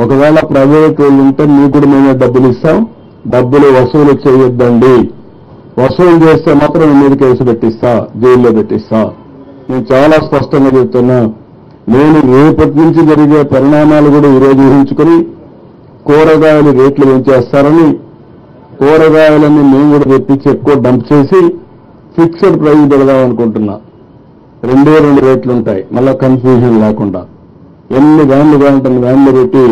ఒకవేళ ప్రైవేట్ వాళ్ళు ఉంటే మీకు కూడా మేమే డబ్బులు ఇస్తాం, డబ్బులు వసూలు చేయొద్దండి, వసూలు చేస్తే మాత్రం మీ మీద కేసు పెట్టిస్తా, జైల్లో పెట్టిస్తా. నేను చాలా స్పష్టంగా చెప్తున్నా. నేను రేపటి నుంచి జరిగే పరిణామాలు కూడా ఈరోజు ఊహించుకుని కూరగాయలు రేట్లు పెంచేస్తారని, కూరగాయలన్నీ మేము కూడా తెప్పించి ఎక్కువ డంప్ చేసి ఫిక్స్డ్ ప్రైస్ పెడదాం అనుకుంటున్నా. 2 రేట్లు ఉంటాయి, మళ్ళా కన్ఫ్యూజన్ లేకుండా. ఎన్ని వ్యాన్లు కావాలంటే వ్యాన్లు పెట్టి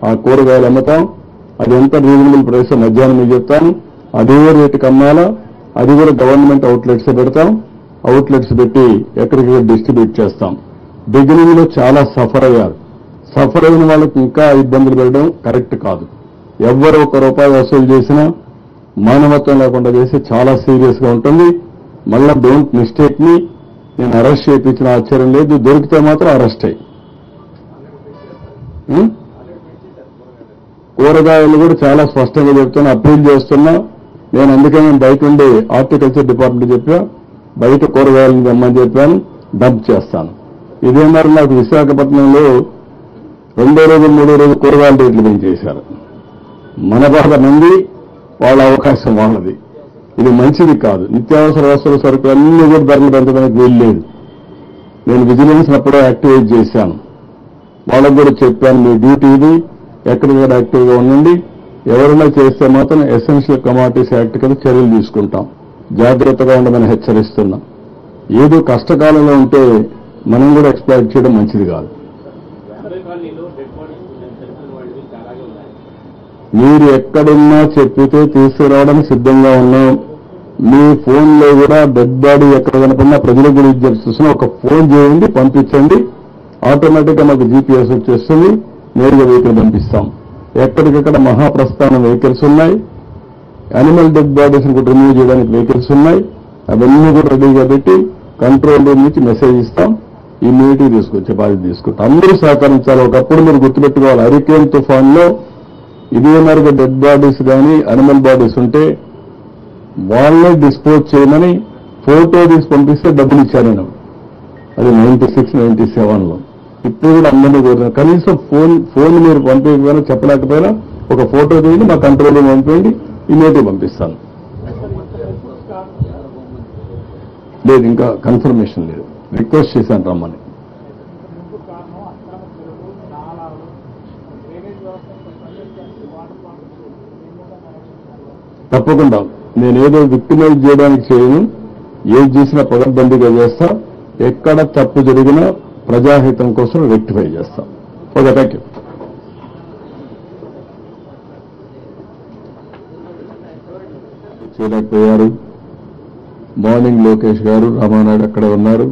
ఆ కూరగాయలు అమ్ముతాం. అది ఎంత రీజనబుల్ ప్రైస్ మధ్యాహ్నం మీకు చెప్తాను. అదే రేటుకి అమ్మాలా, అది కూడా గవర్నమెంట్ అవుట్లెట్స్ పెడతాం. అవుట్లెట్స్ పెట్టి ఎక్కడికి డిస్ట్రిబ్యూట్ చేస్తాం. బిగినింగ్ లో చాలా సఫర్ అయ్యారు. సఫర్ అయిన వాళ్ళకి ఇంకా ఇబ్బందులు పెట్టడం కరెక్ట్ కాదు. ఎవ్వరు ₹1 వసూలు చేసినా మానవత్వం లేకుండా చేసి చాలా సీరియస్ గా ఉంటుంది. మళ్ళా డోంట్ మిస్టేక్ మీ, నేను అరెస్ట్ చేయించిన ఆశ్చర్యం లేదు. దొరికితే మాత్రం అరెస్ట్ అయ్యి. కూరగాయలు కూడా చాలా స్పష్టంగా చెప్తున్నా, అప్పీల్ చేస్తున్నా. నేను అందుకని బయట ఉండి హార్టికల్చర్ డిపార్ట్మెంట్ చెప్పా, బయట కూరగాయలను తెమ్మని చెప్పాను, డంప్ చేస్తాను. ఇదే మరి నాకు విశాఖపట్నంలో 2వ రోజు 3వ రోజు కూరగాయల రేట్లు పెంచేశారు. మన బాధ మంది, వాళ్ళ అవకాశం వాళ్ళది. ఇది మంచిది కాదు. నిత్యావసర వస్తువుల సరుకులు అన్ని కూడా ధరలు పెంచడానికి వీలు లేదు. నేను విజిలెన్స్ అప్పుడే యాక్టివేట్ చేశాను. వాళ్ళకు కూడా చెప్పాను, మీ డ్యూటీ ఇది, ఎక్కడికక్కడ యాక్టివ్గా ఉండండి. ఎవరైనా చేస్తే మాత్రం ఎసెన్షియల్ కమాడిటీస్ యాక్ట్ కింద చర్యలు తీసుకుంటాం. జాగ్రత్తగా ఉండమని హెచ్చరిస్తున్నాం. ఏదో కష్టకాలంలో ఉంటే మనం కూడా ఎక్స్ప్లాయిట్ చేయడం మంచిది కాదు. మీరు ఎక్కడున్నా చెప్పితే తీసుకురావడానికి సిద్ధంగా ఉన్నాం. మీ ఫోన్లో కూడా డెడ్ బాడీ ఎక్కడ కనపడినా ప్రజలకు కూడా చూస్తున్నా, ఒక ఫోన్ చేయండి, పంపించండి. ఆటోమేటిక్గా మాకు జీపీఎస్ వచ్చేస్తుంది, నేరుగా వెహికల్ పంపిస్తాం. ఎక్కడికెక్కడ మహాప్రస్థానం వెహికల్స్ ఉన్నాయి, యానిమల్ డెడ్ బాడీస్ కూడా రిమూవ్ చేయడానికి వెహికల్స్ ఉన్నాయి. అవన్నీ కూడా రెడీగా పెట్టి కంట్రోల్ రూమ్ నుంచి మెసేజ్ ఇస్తాం, ఇమ్మీడియట్గా తీసుకొచ్చే బాధ్యత తీసుకుంటాం. అందరూ సహకరించాలి. ఒకప్పుడు మీరు గుర్తుపెట్టుకోవాలి, హరికేన్ తుఫాన్లో ఇదే మరిగా డెడ్ బాడీస్ కానీ యానిమల్ బాడీస్ ఉంటే వాళ్ళే డిస్పోజ్ చేయమని ఫోటో తీసి పంపిస్తే డబ్బులు ఇచ్చారు నేను. అది 96, 97లో. ఇప్పుడు కూడా అందరినీ కోరుతున్నారు, కనీసం ఫోన్ మీరు పంపించకపోయినా చెప్పలేకపోయినా ఒక ఫోటో తీయండి, మా కంట్రోల్ రూమ్ పంపేయండి, ఇమీడియట్గా పంపిస్తాను. లేదు, ఇంకా కన్ఫర్మేషన్ లేదు. రిక్వెస్ట్ చేశాను రమ్మని. తప్పకుండా నేనేదో విక్టిమైజ్ చేయడానికి చేయను. ఏది చేసినా పగడ్బందీగా చేస్తా. ఎక్కడ తప్పు జరిగినా ప్రజాహితం కోసం రెక్టిఫై చేస్తాం. Okay, thank you. చేయలేకపోయారు. మార్నింగ్ లోకేష్ గారు, రామానాయుడు అక్కడ ఉన్నారు.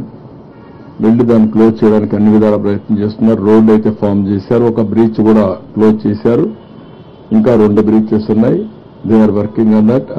వెళ్ళి దాన్ని క్లోజ్ చేయడానికి అన్ని విధాల ప్రయత్నం చేస్తున్నారు. రోడ్డు అయితే ఫామ్ చేశారు, ఒక బ్రీచ్ కూడా క్లోజ్ చేశారు. ఇంకా 2 బ్రీచెస్ ఉన్నాయి. They are working on that.